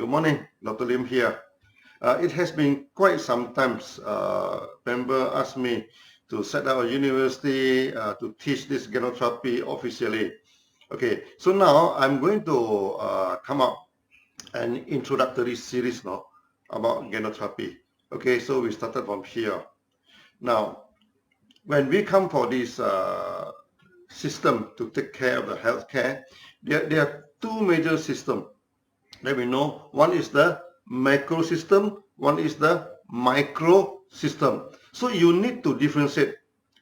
Good morning, Dr. Lim here. It has been quite some time. Member asked me to set up a university to teach this genotherapy officially. Okay, so now I'm going to come up an introductory series now about genotherapy. Okay, so we started from here. Now, when we come for this system to take care of the healthcare, there are two major systems that we know. One is the macro system, one is the micro system. So you need to differentiate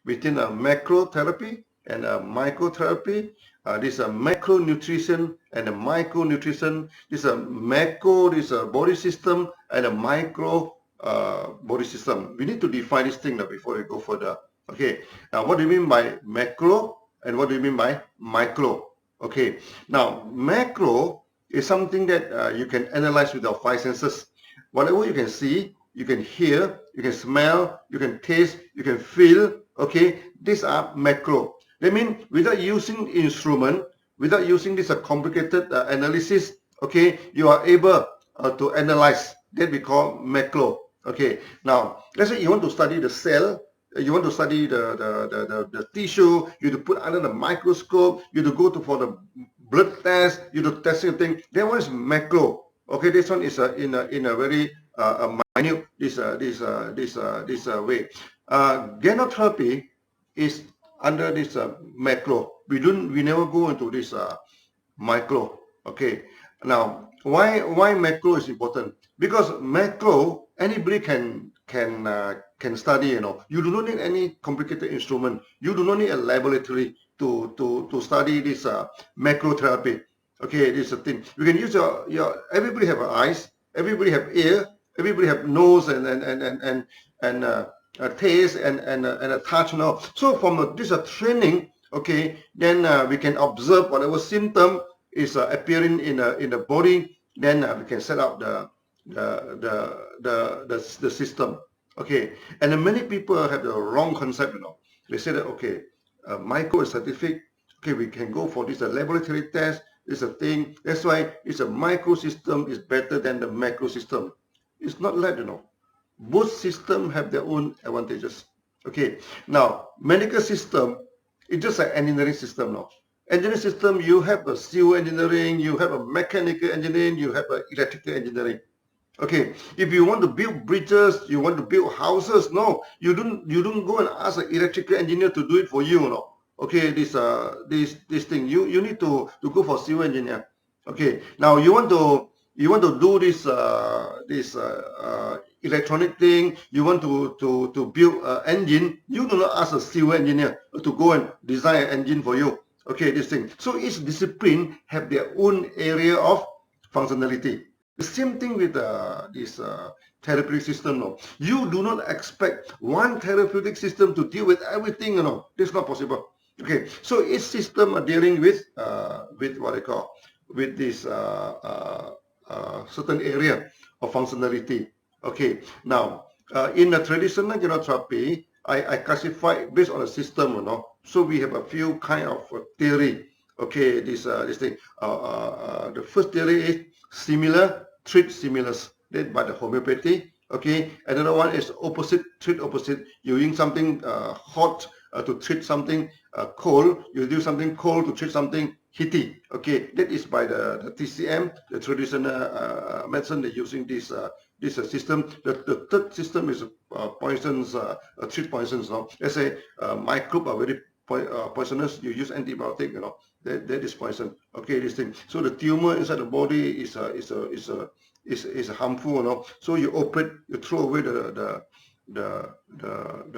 between a macro therapy and a microtherapy. This is a macronutrition and a micronutrition. This is a macro, this is a body system, and a micro body system. We need to define this thing before we go further. Okay, now what do you mean by macro and what do you mean by micro? Okay, now macro is something that you can analyze with your five senses. Whatever you can see, you can hear, you can smell, you can taste, you can feel. Okay, these are macro. That means without using instrument, without using this complicated analysis, okay, you are able to analyze. That we call macro. Okay, now let's say you want to study the cell, you want to study the tissue, you have to put under the microscope, you have to go for the blood test, you have to test thing. That one is macro. Okay, this one is in a very minute this way. Genotherapy is under this macro. We never go into this micro. Okay. Now, why macro is important? Because macro anybody can study. You do not need any complicated instrument. You do not need a laboratory to study this macro therapy. Okay, this is a thing. You can use your everybody have eyes, everybody have ear, everybody have nose and a taste and a touch. So from this training, okay, then we can observe whatever symptom is appearing in the body. Then we can set up the system. Okay, and many people have the wrong concept. They say that okay, micro is scientific. Okay, we can go for this laboratory test. It's a thing. That's why it's a micro system is better than the macro system. It's not like both systems have their own advantages. Okay, now medical system is just an engineering system now. Engineering system, you have a civil engineering, you have a mechanical engineering, you have an electrical engineering. Okay, if you want to build bridges, you want to build houses, no, you don't go and ask an electrical engineer to do it for you, no. Okay, this thing you need to go for civil engineer. Okay, now you want to do this electronic thing, you want to build an engine, you do not ask a civil engineer to go and design an engine for you. Okay, this thing. So each discipline have their own area of functionality. The same thing with this therapeutic system. No, you do not expect one therapeutic system to deal with everything. This is not possible. Okay, so each system are dealing with what I call with this certain area of functionality. Okay, now in the traditional genotherapy, I classify based on a system. So we have a few kind of theory. Okay, this thing. The first theory is similar treat similars, led by the homeopathy. Okay, another one is opposite treat opposite. You use something hot to treat something cold. You do something cold to treat something heaty. Okay, that is by the TCM, the traditional medicine. They're using this system. The third system is poisons, treat poisons. Let's say microbes are very poisonous. You use antibiotic. That is poison. Okay, this thing. So the tumor inside the body is harmful. So you operate, you throw away the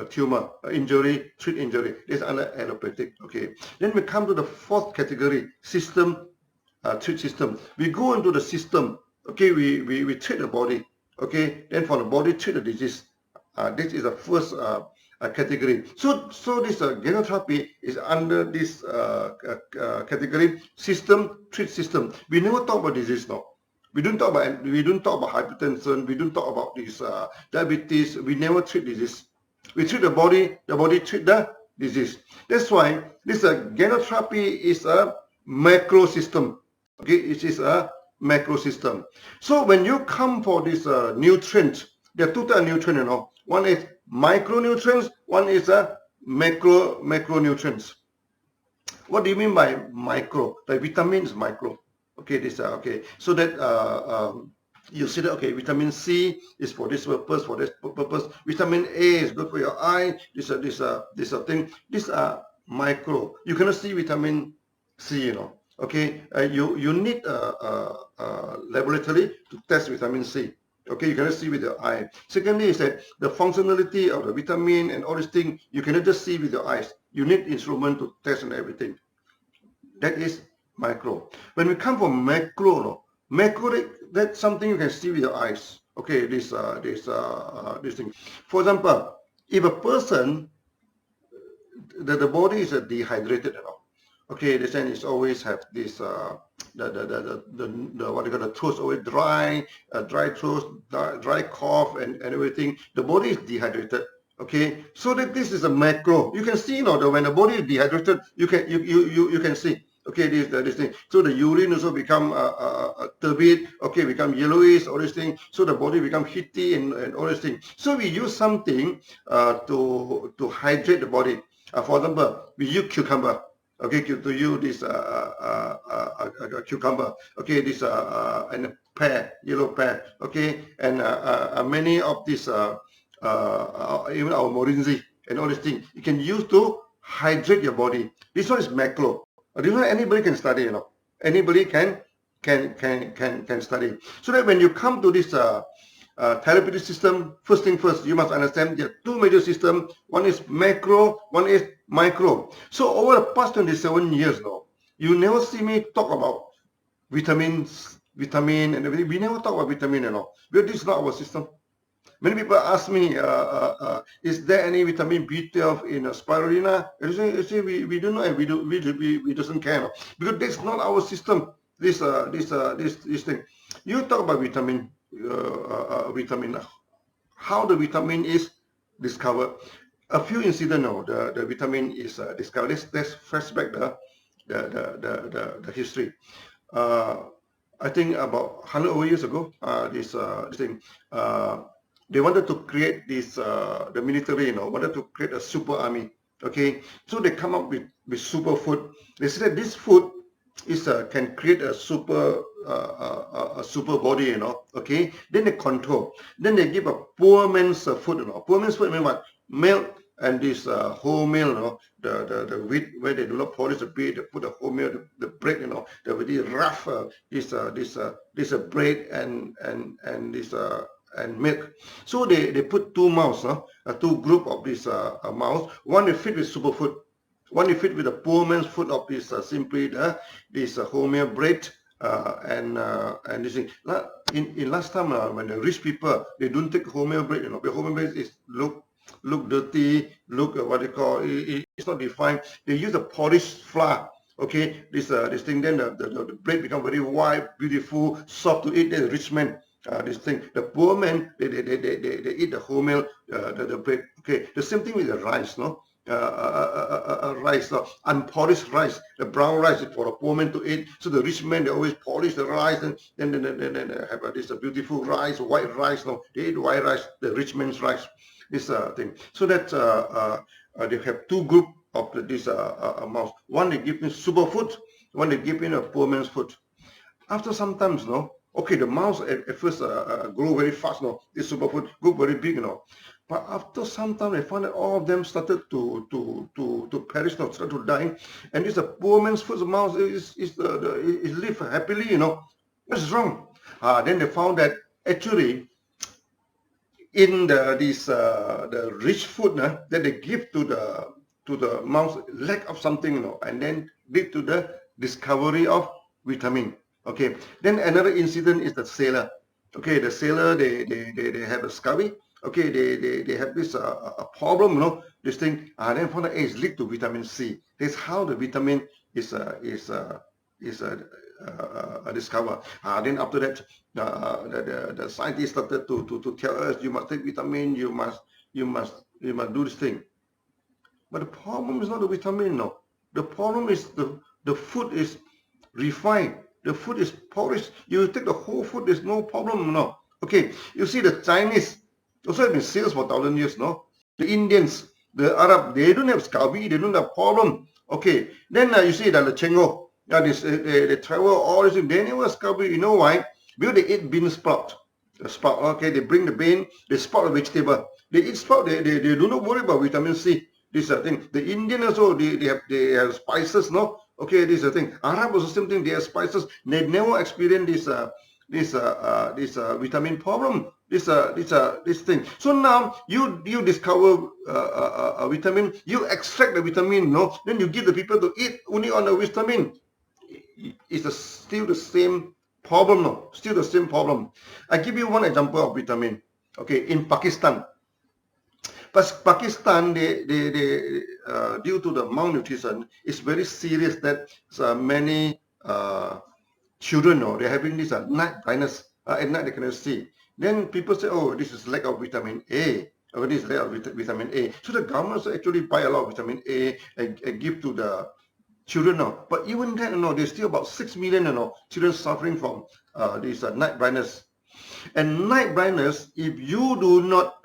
tumor, injury, treat injury. That's under allopathic. Okay. Then we come to the fourth category, system, treat system. We go into the system. Okay, we treat the body. Okay, then for the body, treat the disease. This is the first category. So this genotherapy is under this category, system, treat system. We never talk about disease now. We don't talk about hypertension. We don't talk about this diabetes. We never treat disease. We treat the body treat the disease. That's why this genotherapy is a macro system. Okay, it is a macro system. So when you come for this nutrient, there are two types of nutrients, you know. One is micronutrients, one is macronutrients. What do you mean by micro? The vitamins micro. Okay, this okay. So that you see that okay, vitamin C is for this purpose, for this purpose. Vitamin A is good for your eye. This thing. These are micro. You cannot see vitamin C, you know. Okay, you need a laboratory to test vitamin C. Okay, you cannot see with your eye. Secondly is that the functionality of the vitamin and all these things, you cannot just see with your eyes. You need instrument to test and everything. That is micro. When we come from macro, no, macro, that's something you can see with your eyes. Okay, this thing. For example, if a person, the body is dehydrated, you know. Okay, the sense is always have this the what you call the throat always dry, dry throat, dry cough, and everything. The body is dehydrated. Okay, so that this is a macro. You can see, you know, that when the body is dehydrated, you can see. Okay, this thing. So the urine also become turbid. Okay, become yellowish. All these things. So the body become heaty and all these things. So we use something to hydrate the body. For example, we use cucumber. Okay, to use this cucumber. Okay, this and pear, yellow pear. Okay, and many of these even our morinzi and all these things you can use to hydrate your body. This one is macro. This one anybody can study, you know. Anybody can study. So that when you come to this therapeutic system, first thing first, you must understand there are two major systems. One is macro, one is micro. So over the past 27 years now, you never see me talk about vitamin and everything. We never talk about vitamin and all. Because this is not our system. Many people ask me, is there any vitamin B12 in spirulina? I say we don't know, and we doesn't care, because that's not our system. This thing. You talk about vitamin, how the vitamin is discovered. A few incidents now, the vitamin is discovered. Let's flashback the history. I think about 100 over years ago, this thing. They wanted to create this, the military, you know, wanted to create a super army. Okay, so they come up with super food. They said this food is can create a super body, you know. Okay, then they control. Then they give a poor man's food, you know. Poor man's food mean what? Milk and this wholemeal, you know, the wheat where they do not polish the wheat, they put the wholemeal, the bread, you know, the very rough this bread and this and milk. So they put two mouse, two group of this mouse. One is fit with superfood, one is fit with the poor man's food of this simply this wholemeal bread and this thing. In last time when the rich people, they don't take wholemeal bread, you know. The wholemeal bread is look dirty, look what they call it's not defined. They use the polished flour. Okay, this thing, then the bread become very white, beautiful, soft to eat. The rich man. This thing, the poor man, they eat the wholemeal, the bread. Okay, the same thing with the rice, no? Rice, unpolished rice, the brown rice is for the poor man to eat. So the rich man, they always polish the rice, and then have this beautiful rice, white rice. No, they eat white rice, the rich man's rice. This thing. So that they have two group of this mouse. One they give me super food, one they give me a poor man's food. After some times, no. Okay, the mouse at first grow very fast, no. This superfood grew very big, you know. But after some time, they found that all of them started to perish, no, started to die. And this poor man's first mouse is live happily, you know. What's wrong? Then they found that actually in the rich food that they give to the mouse, lack of something, you know, and then lead to the discovery of vitamin. Okay, then another incident is the sailor. Okay, the sailor, they have a scurvy. Okay, they have this a problem, you know, this thing. Then found that it's linked to vitamin C. That's how the vitamin is discovered. Then after that, the scientists started to tell us, you must take vitamin, you must do this thing. But the problem is not the vitamin, no. The problem is the food is refined. The food is polished. You take the whole food, there's no problem, no. Okay, you see the Chinese also have been sales for 1,000 years, no. The Indians, the Arab, they don't have scurvy, they don't have problem. Okay, then you see that the Chengo, yeah, they travel all this, they never have scurvy. You know why? Because they eat bean sprout. The sprout, okay, they bring the bean, they sprout the vegetable. They eat sprout, they do not worry about vitamin C. This thing. The Indian also, they have spices, no? Okay, this is the thing. Arab also same thing, they have spices. They never experience this vitamin problem. This thing. So now you discover a vitamin, you extract the vitamin, no? Then you give the people to eat only on the vitamin. It's still the same problem, no? Still the same problem. I give you one example of vitamin. Okay, in Pakistan. But Pakistan, they due to the malnutrition, it's very serious that many children, no, they're having this night blindness. At night they cannot see. Then people say, oh, this is lack of vitamin A. Or this is lack of vitamin A. So the government actually buy a lot of vitamin A and give to the children now. But even then, you know, there's still about 6 million, you know, children suffering from this night blindness. And night blindness, if you do not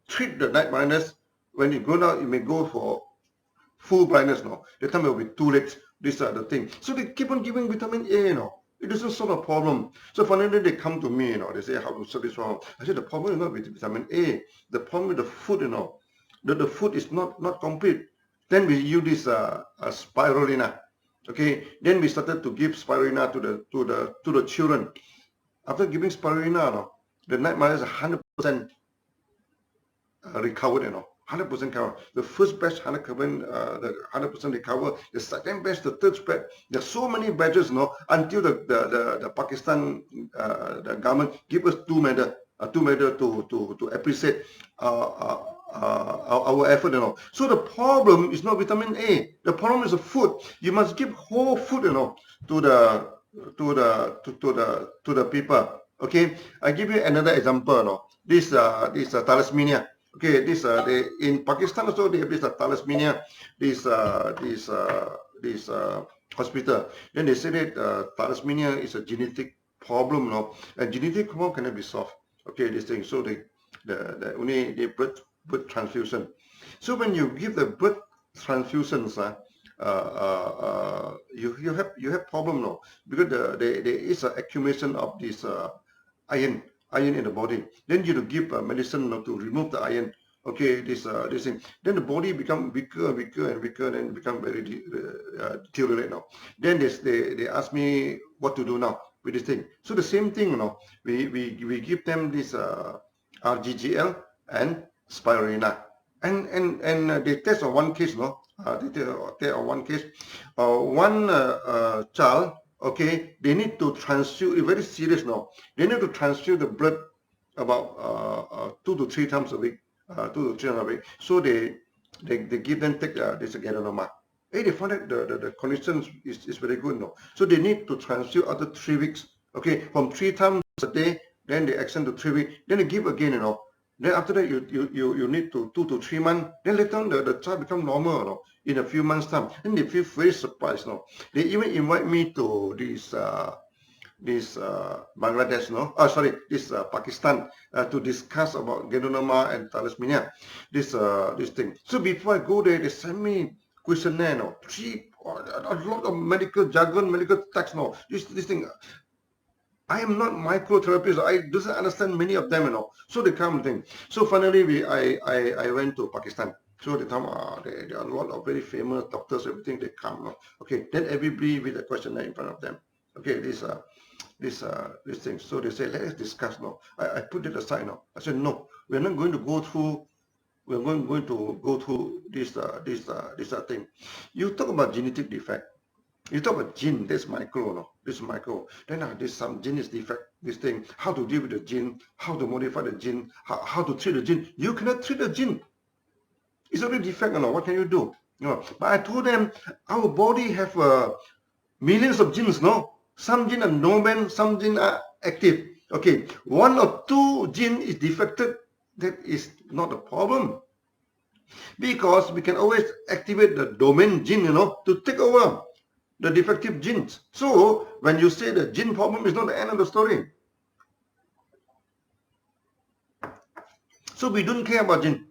treat the night blindness, when you go out, you may go for full blindness, no. The time it will be too late. These are the things. So they keep on giving vitamin A, you know. It doesn't solve a problem. So finally they come to me, you know, they say, how to solve this problem? I said, the problem is not with vitamin A. The problem with the food, you know, the food is not complete. Then we use this spirulina. Okay. Then we started to give spirulina to the children. After giving spirulina, no, the night blindness is 100% recovered, you know. 100% cover. The first batch 100% recover. The second batch, the third batch. There's so many batches, no, until the Pakistan the government give us two medal to appreciate our effort, you know. So the problem is not vitamin A. The problem is the food. You must give whole food, you know, to the people. Okay, I give you another example, you know. This thalassemia. Okay, this they in Pakistan also they have this thalassemia, this hospital. Then they say that thalassemia is a genetic problem, no, and genetic problem cannot be solved. Okay, this thing. So they only the blood transfusion. So when you give the blood transfusions, you have problem, no, because there is an accumulation of this iron in the body. Then you give medicine, no, to remove the iron. Okay, this thing. Then the body become weaker and weaker, and become very deteriorate now. Then they ask me what to do now with this thing. So the same thing, you know, we give them this RGGL and spirulina, and they test on one case, no. They test on one case. One child. Okay, they need to transfuse. It's very serious now. They need to transfuse the blood about 2 to 3 times a week. 2 to 3 times a week. So they give them take this gadolinium. Hey, they found that the condition is very good, no. So they need to transfuse after 3 weeks. Okay, from 3 times a day. Then they extend to 3 weeks. Then they give again, you know. Then after that, you need to 2 to 3 months. Then later on, the child become normal, you know, in a few months' time. Then they feel very surprised, you know. They even invite me to this Bangladesh, no? Oh, sorry, this Pakistan to discuss about gadolinium and thalassemia, this thing. So before I go there, they send me questionnaire, no, a lot of medical jargon, medical text, no. This thing. I am not microtherapist. I doesn't understand many of them, you know. So they come and think. So finally, I went to Pakistan. So they come. There are a lot of very famous doctors. Everything they come. No? Okay. Then everybody with a questionnaire in front of them. Okay. This thing. So they say, let us discuss. No. I put it aside. No. I said no. We're not going to go through. We're going to go through this thing. You talk about genetic defect. You talk about gene, that's micro, no? This is micro. Then there's some gene is defect, this thing. How to deal with the gene, how to modify the gene, how to treat the gene. You cannot treat the gene. It's already defect, no? What can you do? No. But I told them, our body have millions of genes, no? Some genes are dormant, some genes are active. Okay, 1 or 2 genes is defected, that is not a problem. Because we can always activate the dormant gene, you know, to take over. the defective genes. So when you say the gene problem is not the end of the story. So we don't care about gene.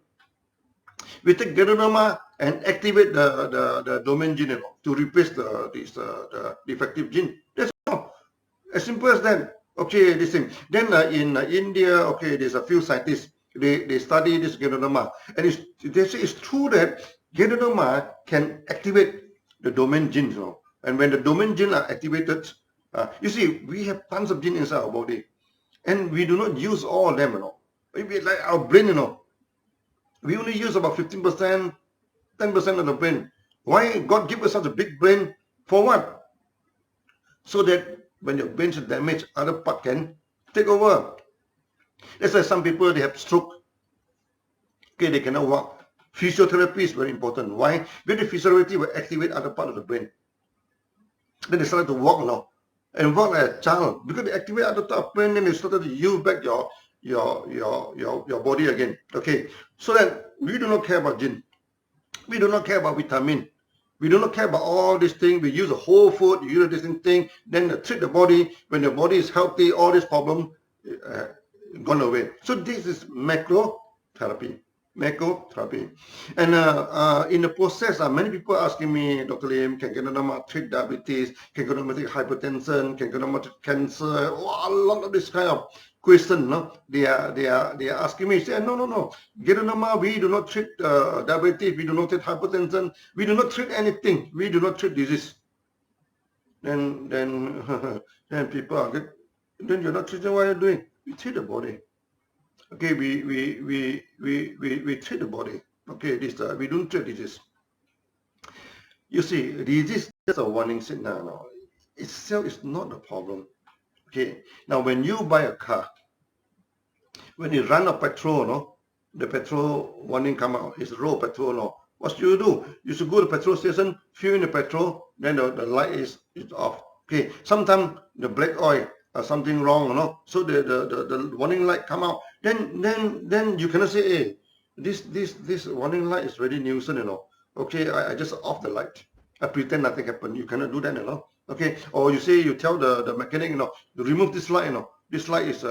We take ganoderma and activate the domain gene, you know, to replace the defective gene. That's all. As simple as that. Okay, this thing. Then in India, okay, there's a few scientists. They study this ganoderma, and they say it's true that ganoderma can activate the domain genes, you know. And when the domain genes are activated, you see, we have tons of genes inside our body, and we do not use all of them, you know. Maybe like our brain, you know, we only use about 15%, 10% of the brain. Why God give us such a big brain? For what? So that when your brain is damaged, other part can take over. That's why some people, they have stroke. Okay, they cannot walk. Physiotherapy is very important. Why? Because the physiotherapy will activate other part of the brain. Then they started to walk now, and walk like a child. Because they activate other part of the brain, then they started to use back your body again. Okay, so that we do not care about gene. We do not care about vitamin. We do not care about all these things. We use a whole food, you use this thing, then treat the body. When the body is healthy, all this problem gone away. So this is macro therapy. Macrotherapy. And in the process, many people asking me, Dr. Lim, can ganoderma treat diabetes? Can ganoderma treat hypertension? Can ganoderma treat cancer? Oh, a lot of this kind of question. No, they are asking me. Say, no. Ganoderma, we do not treat diabetes. We do not treat hypertension. We do not treat anything. We do not treat disease. Then people are good. Then you're not treating what you're doing. We treat the body. Okay, we treat the body. Okay, this we don't treat disease. You see, disease is a warning signal now. Itself is not the problem. Okay, now when you buy a car, when you run a petrol, no, the petrol warning come out, it's raw petrol, no. What should you do? You should go to the petrol station, fill in the petrol, then the light is off. Okay, sometimes the black oil, something wrong, you know. So the warning light come out. Then you cannot say, hey, this warning light is very nuisance, you know. Okay, I just off the light. I pretend nothing happened. You cannot do that, you know. Okay, or you say, you tell the mechanic, you know, to remove this light, you know. This light is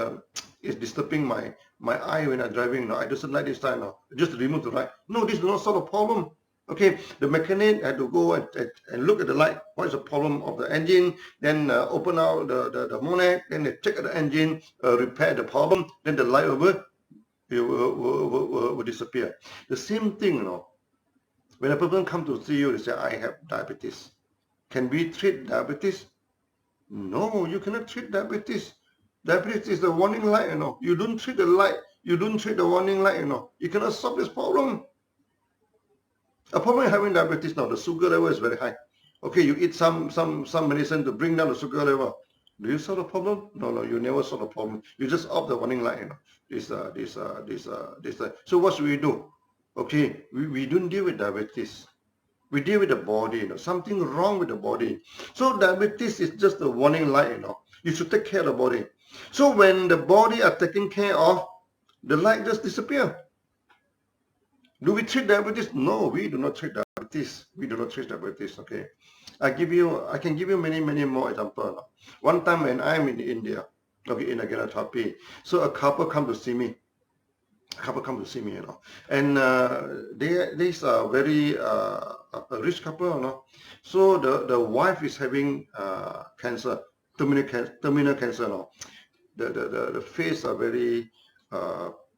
disturbing my eye when I'm driving, you know. I doesn't like this light, you know. Just remove the light. No, this does not solve a problem. Okay, the mechanic had to go and look at the light. What is the problem of the engine? Then open out the bonnet. Then they check the engine, repair the problem. Then the light will disappear. The same thing, you know. When a person comes to see you, they say, I have diabetes. Can we treat diabetes? No, you cannot treat diabetes. Diabetes is the warning light, you know. You don't treat the light. You don't treat the warning light, you know. You cannot solve this problem. A problem in having diabetes now, the sugar level is very high. Okay, you eat some medicine to bring down the sugar level. Do you solve the problem? No, you never solve the problem. You just off the warning light, you know. So what should we do? Okay, we don't deal with diabetes. We deal with the body, you know, something wrong with the body. So diabetes is just a warning light, you know. You should take care of the body. So when the body are taken care of, the light just disappear. Do we treat diabetes? No, we do not treat diabetes. We do not treat diabetes, okay. I can give you many more examples. One time when I'm in India, okay, in a gynotherapy, so a couple come to see me. You know, and these are very a rich couple, you know. So the wife is having cancer, terminal cancer, you know. The face are very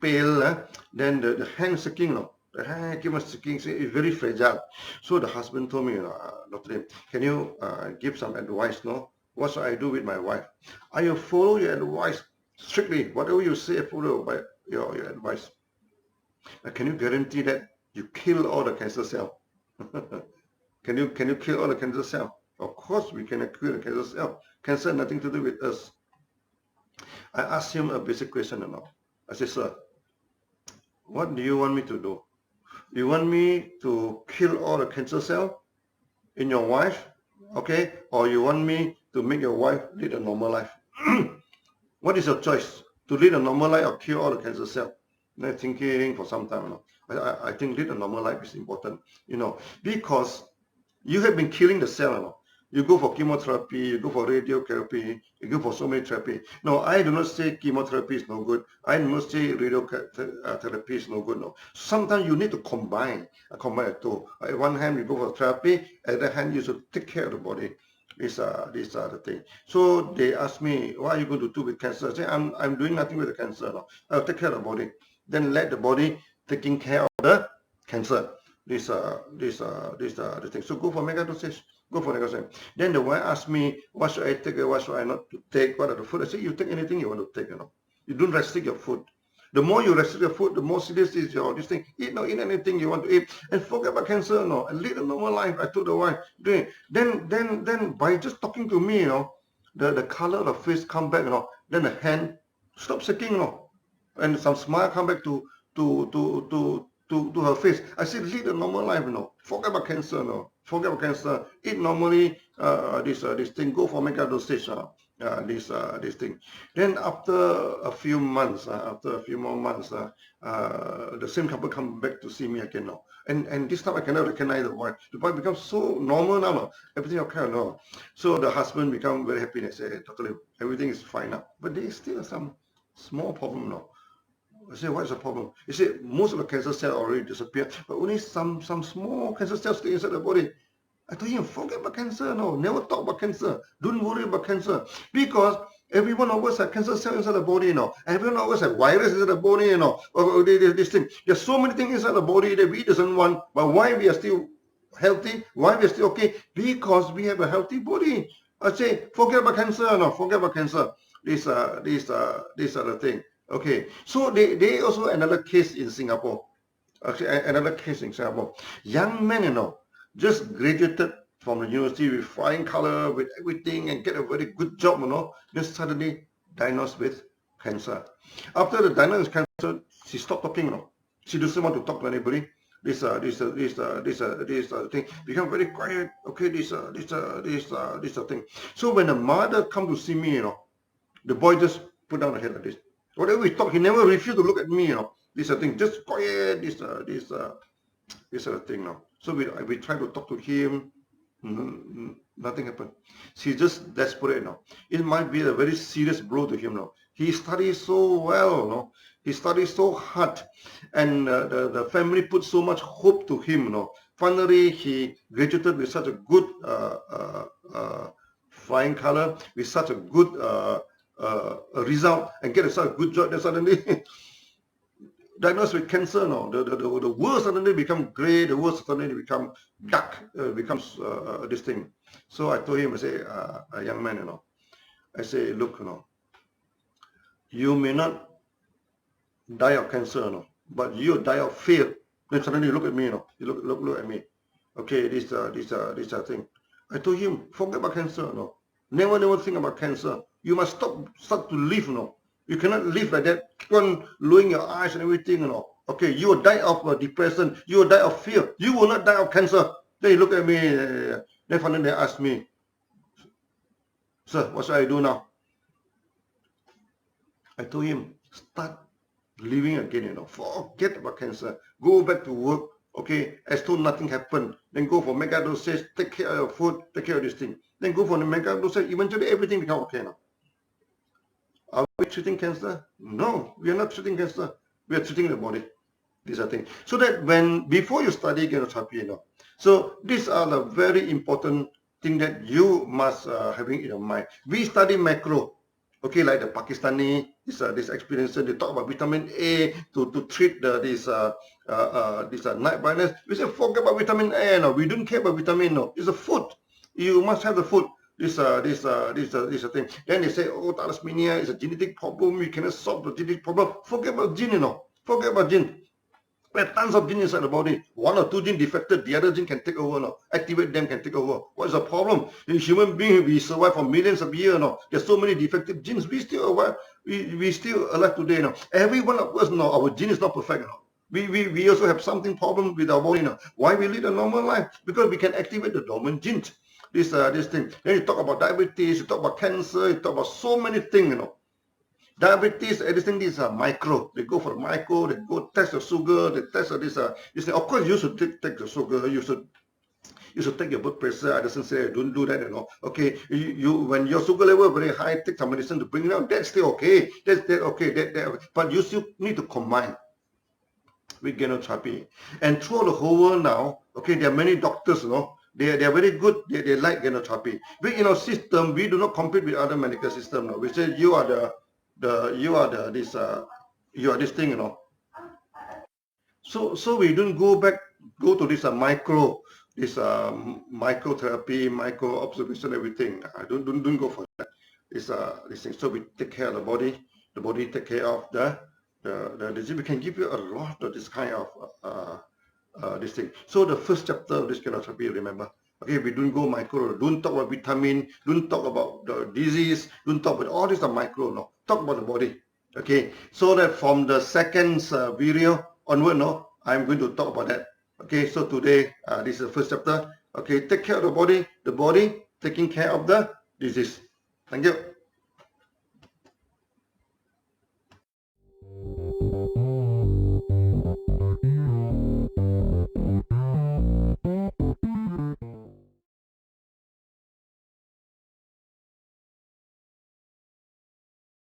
pale, then the hand shaking, you know. The hand keep on shaking, it's very fragile. So the husband told me, you know, Dr. Lim, can you give some advice, no? What should I do with my wife? I will follow your advice strictly. Whatever you say, follow by your advice. Can you guarantee that you kill all the cancer cell? Can you kill all the cancer cell? Of course we can kill the cancer cell. Cancer has nothing to do with us. I asked him a basic question, you know. I said, sir, what do you want me to do? You want me to kill all the cancer cell in your wife, okay? Or you want me to make your wife lead a normal life? What is your choice? To lead a normal life or kill all the cancer cell? And I'm thinking for some time, you know. I think lead a normal life is important, you know, because you have been killing the cell, you know. You go for chemotherapy, you go for radiotherapy, you go for so many therapy. No, I do not say chemotherapy is no good. I do not say radiotherapy is no good. No, sometimes you need to combine the two. At one hand, you go for therapy. At the other hand, you should take care of the body. These are the thing. So they ask me, what are you going to do with cancer? I say, I'm doing nothing with the cancer. No, I'll take care of the body. Then let the body taking care of the cancer. These are the things. So go for mega dosage. Go for mega dosage. Then the wife asked me, what should I take? What should I not to take? What are the food? I say, you take anything you want to take. You don't restrict your food. The more you restrict your food, the more serious is your this thing. Eat anything you want to eat, and forget about cancer. And lead a normal life. I told the wife. Then by just talking to me, the color of the face come back. Then the hand stop shaking. And some smile come back to her face. I said, lead a normal life. Forget about cancer. Forget about cancer. Eat normally. This thing. Go for mega dosage. This thing. Then after a few months, after a few more months, the same couple come back to see me again now. And this time I cannot recognize the wife. The wife becomes so normal now. Everything okay now. So the husband become very happy and say, totally, everything is fine now. But there is still some small problem now. I say, what is the problem? He said, most of the cancer cells already disappeared, but only some small cancer cells stay inside the body. I told him, forget about cancer, never talk about cancer. Don't worry about cancer. Because every one of us have cancer cells inside the body, Every one of us have virus inside the body, or this thing. There's so many things inside the body that we doesn't want, but why we are still healthy? Why we are still okay? Because we have a healthy body. I say, forget about cancer, forget about cancer. These are the thing. Okay, so they also another case in Singapore. Actually, another case in Singapore. Young men, just graduated from the university with flying color, with everything, and get a very good job, just suddenly diagnosed with cancer. After the diagnosis of cancer, she stopped talking, She doesn't want to talk to anybody. This thing become very quiet. Okay, this thing. So when the mother come to see me, the boy just put down the head like this. Whatever we talk, he never refused to look at me, This thing, just quiet. This thing now. So we try to talk to him. Nothing happened. She's just desperate now. It might be a very serious blow to him now. He studies so well, He studies so hard, and the family put so much hope to him, Finally, he graduated with such a good flying color, with such a good result, and get such a good job. Then suddenly diagnosed with cancer now. The world suddenly become grey, the world suddenly become dark, becomes this thing. So I told him, I say, a young man, I say, look, you may not die of cancer, but you die of fear. Then suddenly you look at me, you look at me. Okay, this thing. I told him, forget about cancer, Never think about cancer. You must start to live, You cannot live like that. Keep on lowering your eyes and everything, Okay, you will die of depression. You will die of fear. You will not die of cancer. Then he looked at me. Then finally they asked me, sir, what should I do now? I told him, start living again, Forget about cancer. Go back to work. Okay, as though nothing happened. Then go for mega dosage. Take care of your food. Take care of this thing. Then go for the mega dosage. Eventually everything becomes okay now. Are we treating cancer? No, we are not treating cancer. We are treating the body. These are things. So that before you study genotherapy, so these are the very important thing that you must having in your mind. We study macro, okay, like the Pakistani, this experience. They talk about vitamin A to treat this night blindness. We say forget about vitamin A. No, we don't care about vitamin. No, it's a food. You must have the food. This thing. Then they say, oh, thalassemia is a genetic problem. We cannot solve the genetic problem. Forget about gene, Forget about gene. We have tons of genes inside the body. One or two genes defected, the other gene can take over, Activate them, can take over. What is the problem? In human beings, we survive for millions of years, There's so many defective genes. We still alive. We still alive today, Every one of us, our gene is not perfect, We also have something problem with our body, Why we lead a normal life? Because we can activate the dormant genes. This thing. Then you talk about diabetes, you talk about cancer, you talk about so many things, Diabetes, everything, these are micro. They go for micro, they go test the sugar, they test this thing. Of course, you should take the sugar, you should You should take your blood pressure. I doesn't say don't do that, Okay, you when your sugar level very high, take some medicine to bring it down. That's still okay. That's okay. But you still need to combine with genotherapy. And throughout the whole world now, okay, there are many doctors, they are very good. They like genotherapy. But in our system, we do not compete with other medical system. No? We say you are this thing, So we don't go to this microtherapy, micro observation, everything. I don't go for that. This thing. So we take care of the body take care of the disease. We can give you a lot of this kind of this thing. So the first chapter of this genotherapy, remember, okay, we don't go micro, don't talk about vitamin, don't talk about the disease, don't talk about all these are micro, no. Talk about the body. Okay, so that from the second video onward, I'm going to talk about that. Okay, so today this is the first chapter. Okay, take care of the body taking care of the disease. Thank you.